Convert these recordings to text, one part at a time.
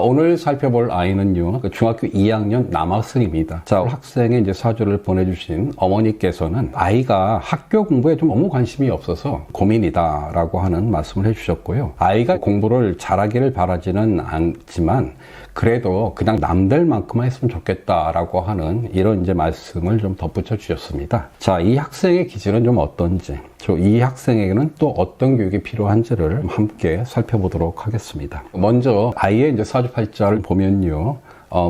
오늘 살펴볼 아이는요, 중학교 2학년 남학생입니다. 자, 학생의 이제 사주를 보내주신 어머니께서는 아이가 학교 공부에 좀 너무 관심이 없어서 고민이다라고 하는 말씀을 해주셨고요. 아이가 공부를 잘하기를 바라지는 않지만 그래도 그냥 남들만큼만 했으면 좋겠다라고 하는 이런 이제 말씀을 좀 덧붙여 주셨습니다. 자, 이 학생의 기질은 좀 어떤지, 이 학생에게는 또 어떤 교육이 필요한지를 함께 살펴보도록 하겠습니다. 먼저 아이의 이제 사주팔자를 보면요,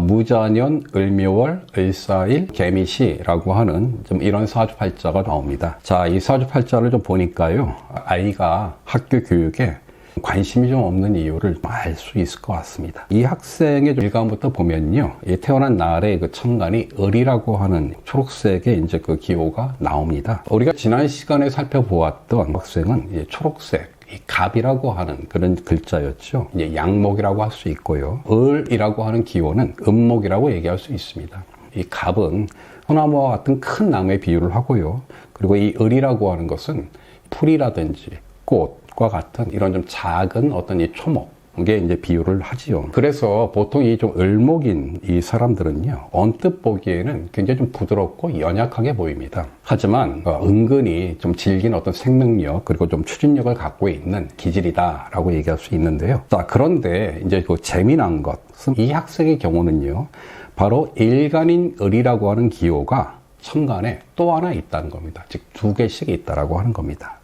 무자년, 을묘월, 을사일, 개미시라고 하는 좀 이런 사주팔자가 나옵니다. 자, 이 사주팔자를 좀 보니까요, 아이가 학교 교육에 관심이 좀 없는 이유를 알 수 있을 것 같습니다. 이 학생의 일간부터 보면요, 태어난 날의 그 천간이 을이라고 하는 초록색의 이제 그 기호가 나옵니다. 우리가 지난 시간에 살펴보았던 학생은 초록색, 이 갑이라고 하는 그런 글자였죠. 이제 양목이라고 할 수 있고요. 을이라고 하는 기호는 음목이라고 얘기할 수 있습니다. 이 갑은 소나무와 같은 큰 나무에 비유를 하고요. 그리고 이 을이라고 하는 것은 풀이라든지 꽃과 같은 이런 좀 작은 어떤 이 초목에 이제 비유를 하지요. 그래서 보통 이 좀 을목인 이 사람들은요, 언뜻 보기에는 굉장히 좀 부드럽고 연약하게 보입니다. 하지만 은근히 좀 질긴 어떤 생명력 그리고 좀 추진력을 갖고 있는 기질이다라고 얘기할 수 있는데요. 자, 그런데 이제 그 재미난 것은 이 학생의 경우는요, 바로 일간인 을이라고 하는 기호가 천간에 또 하나 있다는 겁니다. 즉 2개씩 있다라고 하는 겁니다.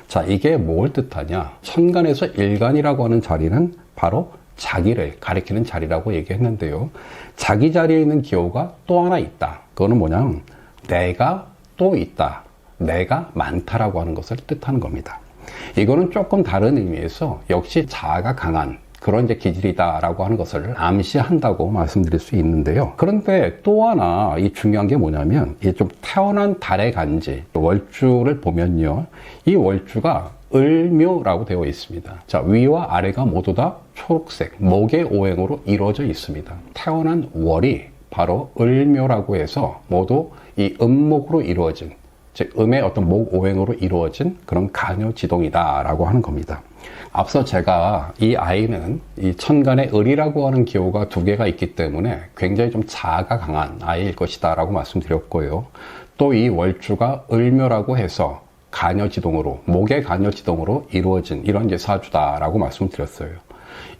자, 이게 뭘 뜻하냐? 천간에서 일간이라고 하는 자리는 바로 자기를 가리키는 자리라고 얘기했는데요. 자기 자리에 있는 기호가 또 하나 있다. 그거는 뭐냐면 내가 또 있다. 내가 많다라고 하는 것을 뜻하는 겁니다. 이거는 조금 다른 의미에서 역시 자아가 강한 그런 이제 기질이다라고 하는 것을 암시한다고 말씀드릴 수 있는데요. 그런데 또 하나 이 중요한 게 뭐냐면, 이 좀 태어난 달의 간지 월주를 보면요, 이 월주가 을묘라고 되어 있습니다. 자, 위와 아래가 모두 다 초록색 목의 오행으로 이루어져 있습니다. 태어난 월이 바로 을묘라고 해서 모두 이 음목으로 이루어진, 즉 음의 어떤 목 오행으로 이루어진 그런 간요지동이다라고 하는 겁니다. 앞서 제가 이 아이는 이 천간에 을이라고 하는 기호가 2개가 있기 때문에 굉장히 좀 자아가 강한 아이일 것이다 라고 말씀드렸고요. 또 이 월주가 을묘라고 해서 간여지동으로, 목의 간여지동으로 이루어진 이런 이제 사주다라고 말씀드렸어요.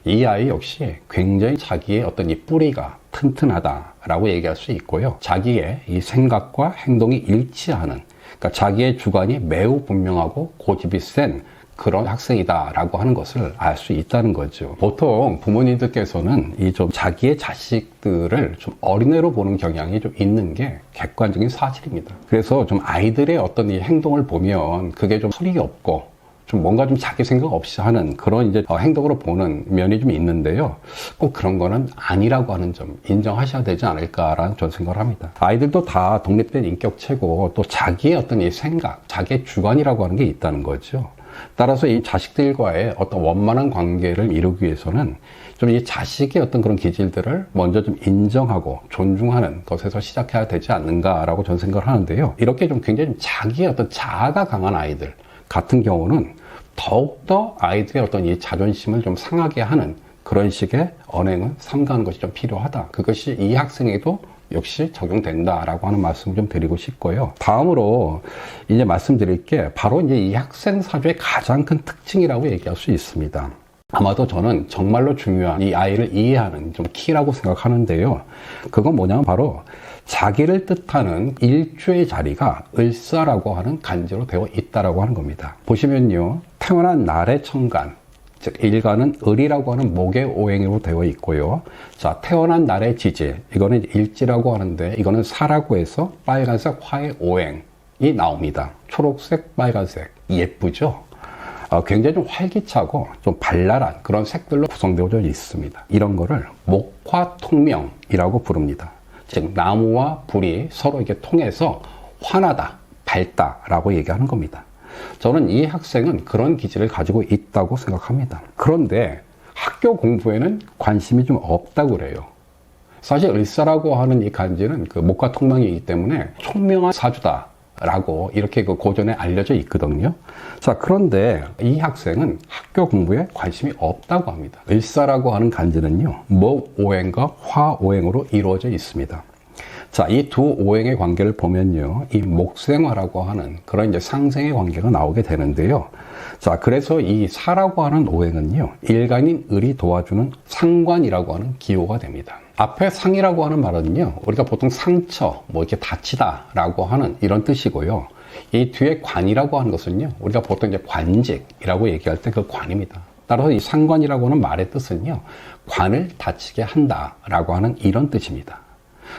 이 아이 역시 굉장히 자기의 어떤 이 뿌리가 튼튼하다라고 얘기할 수 있고요. 자기의 이 생각과 행동이 일치하는, 그러니까 자기의 주관이 매우 분명하고 고집이 센 그런 학생이다라고 하는 것을 알 수 있다는 거죠. 보통 부모님들께서는 이 좀 자기의 자식들을 좀 어린애로 보는 경향이 좀 있는 게 객관적인 사실입니다. 그래서 좀 아이들의 어떤 이 행동을 보면 그게 좀 소리 없고 좀 뭔가 좀 자기 생각 없이 하는 그런 이제 행동으로 보는 면이 좀 있는데요. 꼭 그런 거는 아니라고 하는 점 인정하셔야 되지 않을까라는 저는 생각을 합니다. 아이들도 다 독립된 인격체고 또 자기의 어떤 이 생각, 자기의 주관이라고 하는 게 있다는 거죠. 따라서 이 자식들과의 어떤 원만한 관계를 이루기 위해서는 좀 이 자식의 어떤 그런 기질들을 먼저 좀 인정하고 존중하는 것에서 시작해야 되지 않는가라고 저는 생각을 하는데요. 이렇게 좀 굉장히 자기의 어떤 자아가 강한 아이들 같은 경우는 더욱더 아이들의 어떤 이 자존심을 좀 상하게 하는 그런 식의 언행을 삼가하는 것이 좀 필요하다. 그것이 이 학생에게도 역시 적용된다라고 하는 말씀을 좀 드리고 싶고요. 다음으로 이제 말씀드릴 게 바로 이제 이 학생 사주의 가장 큰 특징이라고 얘기할 수 있습니다. 아마도 저는 정말로 중요한 이 아이를 이해하는 좀 키라고 생각하는데요. 그건 뭐냐면 바로 자기를 뜻하는 일주의 자리가 을사라고 하는 간지로 되어 있다라고 하는 겁니다. 보시면요, 태어난 날의 천간, 즉 일간은 을이라고 하는 목의 오행으로 되어 있고요. 자, 태어난 날의 지지, 이거는 일지라고 하는데 이거는 사라고 해서 빨간색 화의 오행이 나옵니다. 초록색, 빨간색, 예쁘죠? 굉장히 좀 활기차고 좀 발랄한 그런 색들로 구성되어 있습니다. 이런 거를 목화통명이라고 부릅니다. 즉 나무와 불이 서로 이렇게 통해서 환하다, 밝다라고 얘기하는 겁니다. 저는 이 학생은 그런 기질을 가지고 있다고 생각합니다. 그런데 학교 공부에는 관심이 좀 없다고 그래요. 사실 을사라고 하는 이 간지는 그 목화 통명이기 때문에 총명한 사주다 라고 이렇게 그 고전에 알려져 있거든요. 자, 그런데 이 학생은 학교 공부에 관심이 없다고 합니다. 을사라고 하는 간지는요, 목오행과 화오행으로 이루어져 있습니다. 자, 이 두 오행의 관계를 보면요, 이 목생화라고 하는 그런 이제 상생의 관계가 나오게 되는데요. 자, 그래서 이 사라고 하는 오행은요, 일간인 을이 도와주는 상관이라고 하는 기호가 됩니다. 앞에 상이라고 하는 말은요, 우리가 보통 상처, 뭐 이렇게 다치다라고 하는 이런 뜻이고요. 이 뒤에 관이라고 하는 것은요, 우리가 보통 이제 관직이라고 얘기할 때 그 관입니다. 따라서 이 상관이라고 하는 말의 뜻은요, 관을 다치게 한다라고 하는 이런 뜻입니다.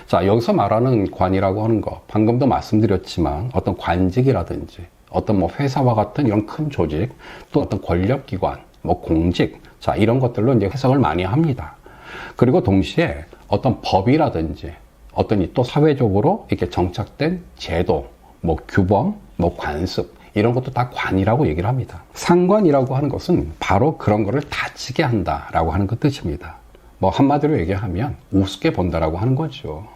자, 여기서 말하는 관이라고 하는 거, 방금도 말씀드렸지만 어떤 관직이라든지 어떤 뭐 회사와 같은 이런 큰 조직, 또 어떤 권력기관, 뭐 공직, 자, 이런 것들로 이제 해석을 많이 합니다. 그리고 동시에 어떤 법이라든지 어떤 또 사회적으로 이렇게 정착된 제도, 뭐 규범, 뭐 관습, 이런 것도 다 관이라고 얘기를 합니다. 상관이라고 하는 것은 바로 그런 거를 다치게 한다라고 하는 그 뜻입니다. 뭐 한마디로 얘기하면 우습게 본다라고 하는 거죠.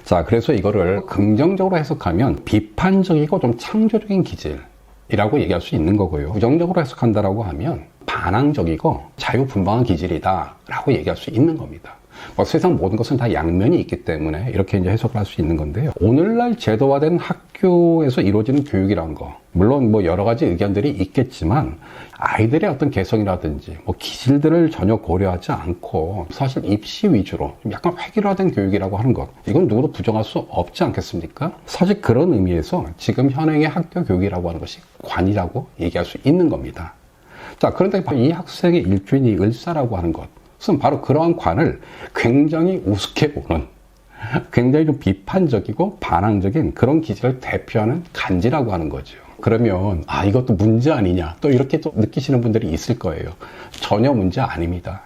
자, 그래서 이거를 긍정적으로 해석하면 비판적이고 좀 창조적인 기질이라고 얘기할 수 있는 거고요. 부정적으로 해석한다라고 하면 반항적이고 자유분방한 기질이다라고 얘기할 수 있는 겁니다. 뭐 세상 모든 것은 다 양면이 있기 때문에 이렇게 이제 해석을 할 수 있는 건데요. 오늘날 제도화된 학교에서 이루어지는 교육이란 거, 물론 뭐 여러 가지 의견들이 있겠지만 아이들의 어떤 개성이라든지 뭐 기질들을 전혀 고려하지 않고 사실 입시 위주로 약간 획일화된 교육이라고 하는 것, 이건 누구도 부정할 수 없지 않겠습니까? 사실 그런 의미에서 지금 현행의 학교 교육이라고 하는 것이 관이라고 얘기할 수 있는 겁니다. 자, 그런데 이 학생의 일주인이 을사라고 하는 것은 바로 그러한 관을 굉장히 우습게 보는, 굉장히 좀 비판적이고 반항적인 그런 기질을 대표하는 간지라고 하는 거죠. 그러면 이것도 문제 아니냐, 또 이렇게 또 느끼시는 분들이 있을 거예요. 전혀 문제 아닙니다.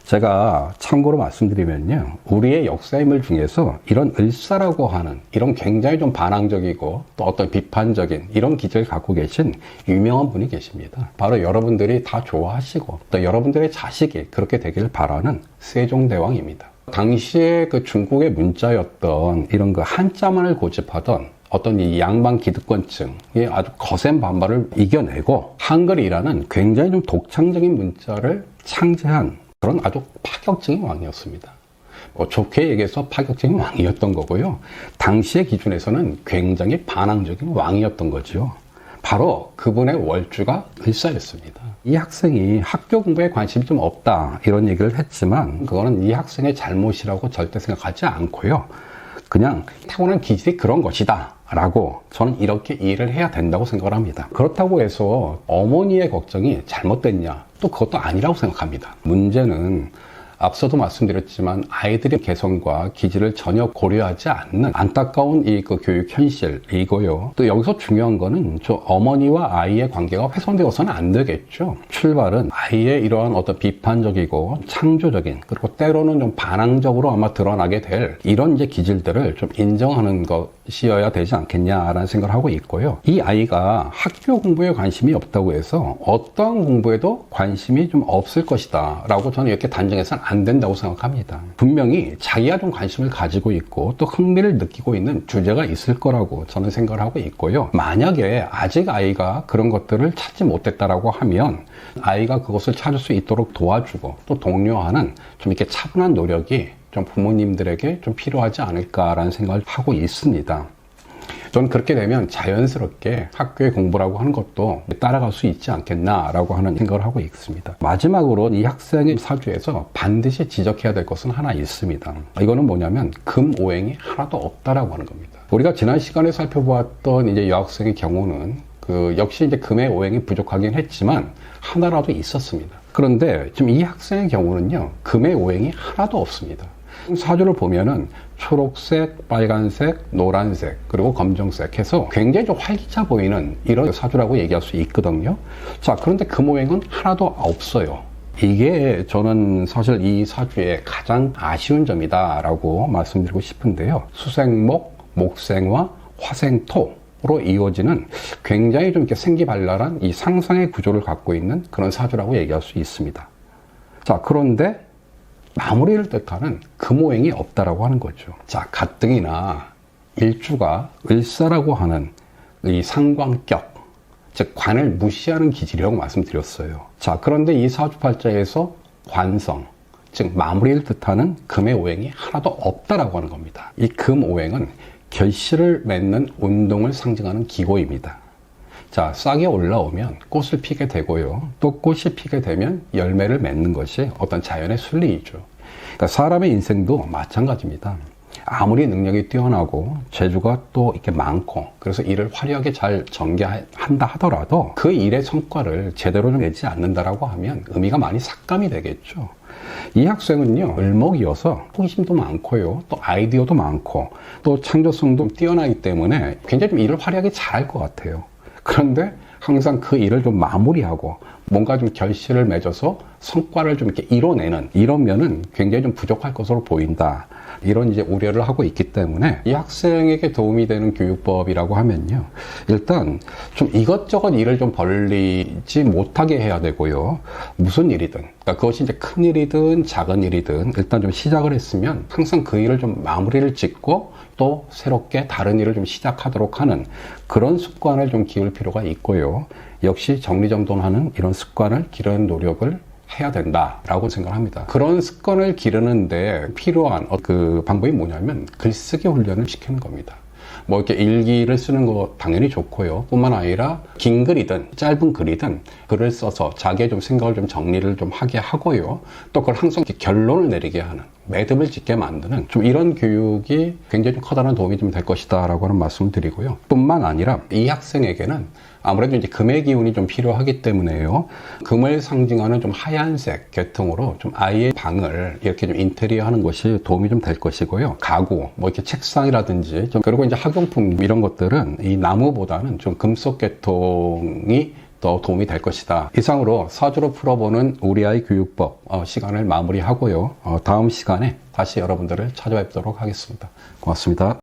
제가 참고로 말씀드리면요, 우리의 역사인물 중에서 이런 을사라고 하는 이런 굉장히 좀 반항적이고 또 어떤 비판적인 이런 기질을 갖고 계신 유명한 분이 계십니다. 바로 여러분들이 다 좋아하시고 또 여러분들의 자식이 그렇게 되기를 바라는 세종대왕입니다. 당시에 그 중국의 문자였던 이런 그 한자만을 고집하던 어떤 이 양반 기득권층이 아주 거센 반발을 이겨내고 한글이라는 굉장히 좀 독창적인 문자를 창제한 그런 아주 파격적인 왕이었습니다. 뭐 좋게 얘기해서 파격적인 왕이었던 거고요. 당시의 기준에서는 굉장히 반항적인 왕이었던 거죠. 바로 그분의 월주가 을사였습니다. 이 학생이 학교 공부에 관심이 좀 없다 이런 얘기를 했지만 그거는 이 학생의 잘못이라고 절대 생각하지 않고요. 그냥 타고난 기질이 그런 것이다 라고 저는 이렇게 이해를 해야 된다고 생각을 합니다. 그렇다고 해서 어머니의 걱정이 잘못됐냐? 또 그것도 아니라고 생각합니다. 문제는 앞서도 말씀드렸지만 아이들의 개성과 기질을 전혀 고려하지 않는 안타까운 그 교육 현실이고요. 또 여기서 중요한 거는 저 어머니와 아이의 관계가 훼손되어서는 안 되겠죠. 출발은 아이의 이러한 어떤 비판적이고 창조적인, 그리고 때로는 좀 반항적으로 아마 드러나게 될 이런 이제 기질들을 좀 인정하는 것이어야 되지 않겠냐라는 생각을 하고 있고요. 이 아이가 학교 공부에 관심이 없다고 해서 어떠한 공부에도 관심이 좀 없을 것이다 라고 저는 이렇게 단정해서는 안 된다고 생각합니다. 분명히 자기가 좀 관심을 가지고 있고 또 흥미를 느끼고 있는 주제가 있을 거라고 저는 생각을 하고 있고요. 만약에 아직 아이가 그런 것들을 찾지 못했다라고 하면 아이가 그것을 찾을 수 있도록 도와주고 또 독려하는 좀 이렇게 차분한 노력이 좀 부모님들에게 좀 필요하지 않을까라는 생각을 하고 있습니다. 저는 그렇게 되면 자연스럽게 학교의 공부라고 하는 것도 따라갈 수 있지 않겠나라고 하는 생각을 하고 있습니다. 마지막으로 이 학생의 사주에서 반드시 지적해야 될 것은 하나 있습니다. 이거는 뭐냐면 금오행이 하나도 없다라고 하는 겁니다. 우리가 지난 시간에 살펴보았던 이제 여학생의 경우는 역시 이제 금의 오행이 부족하긴 했지만 하나라도 있었습니다. 그런데 지금 이 학생의 경우는요, 금의 오행이 하나도 없습니다. 사주를 보면은 초록색, 빨간색, 노란색, 그리고 검정색 해서 굉장히 좀 활기차 보이는 이런 사주라고 얘기할 수 있거든요. 자, 그런데 금오행은 하나도 없어요. 이게 저는 사실 이 사주의 가장 아쉬운 점이다라고 말씀드리고 싶은데요. 수생목, 목생화, 화생토로 이루어지는 굉장히 좀 이렇게 생기발랄한 이 상상의 구조를 갖고 있는 그런 사주라고 얘기할 수 있습니다. 자, 그런데 마무리를 뜻하는 금오행이 없다라고 하는 거죠. 자, 가등이나 일주가 을사라고 하는 이 상관격, 즉 관을 무시하는 기질이라고 말씀드렸어요. 자, 그런데 이 사주팔자에서 관성, 즉 마무리를 뜻하는 금의 오행이 하나도 없다라고 하는 겁니다. 이 금 오행은 결실을 맺는 운동을 상징하는 기호입니다. 자, 싹이 올라오면 꽃을 피게 되고요. 또 꽃이 피게 되면 열매를 맺는 것이 어떤 자연의 순리이죠. 그러니까 사람의 인생도 마찬가지입니다. 아무리 능력이 뛰어나고 재주가 또 이렇게 많고 그래서 일을 화려하게 잘 전개한다 하더라도 그 일의 성과를 제대로 좀 내지 않는다라고 하면 의미가 많이 삭감이 되겠죠. 이 학생은요, 을목이어서 호기심도 많고요, 또 아이디어도 많고 또 창조성도 뛰어나기 때문에 굉장히 좀 일을 화려하게 잘할 것 같아요. 그런데 항상 그 일을 좀 마무리하고 뭔가 좀 결실을 맺어서 성과를 좀 이렇게 이뤄내는 이런 면은 굉장히 좀 부족할 것으로 보인다. 이런 이제 우려를 하고 있기 때문에 이 학생에게 도움이 되는 교육법이라고 하면요. 일단 좀 이것저것 일을 좀 벌리지 못하게 해야 되고요. 무슨 일이든, 그러니까 그것이 이제 큰 일이든 작은 일이든 일단 좀 시작을 했으면 항상 그 일을 좀 마무리를 짓고 또 새롭게 다른 일을 좀 시작하도록 하는 그런 습관을 좀 기울 필요가 있고요. 역시 정리정돈하는 이런 습관을 기르는 노력을 해야 된다라고 생각합니다. 그런 습관을 기르는데 필요한 그 방법이 뭐냐면 글쓰기 훈련을 시키는 겁니다. 뭐 이렇게 일기를 쓰는 거 당연히 좋고요. 뿐만 아니라 긴 글이든 짧은 글이든 글을 써서 자기의 좀 생각을 좀 정리를 좀 하게 하고요. 또 그걸 항상 이렇게 결론을 내리게 하는, 매듭을 짓게 만드는 좀 이런 교육이 굉장히 좀 커다란 도움이 좀 될 것이다 라고 하는 말씀을 드리고요. 뿐만 아니라 이 학생에게는 아무래도 이제 금의 기운이 좀 필요하기 때문에요. 금을 상징하는 좀 하얀색 계통으로 좀 아이의 방을 이렇게 좀 인테리어 하는 것이 도움이 좀 될 것이고요. 가구, 뭐 이렇게 책상이라든지 그리고 이제 학용품 이런 것들은 이 나무보다는 좀 금속 계통이 더 도움이 될 것이다. 이상으로 사주로 풀어보는 우리 아이 교육법 시간을 마무리하고요. 다음 시간에 다시 여러분들을 찾아뵙도록 하겠습니다. 고맙습니다.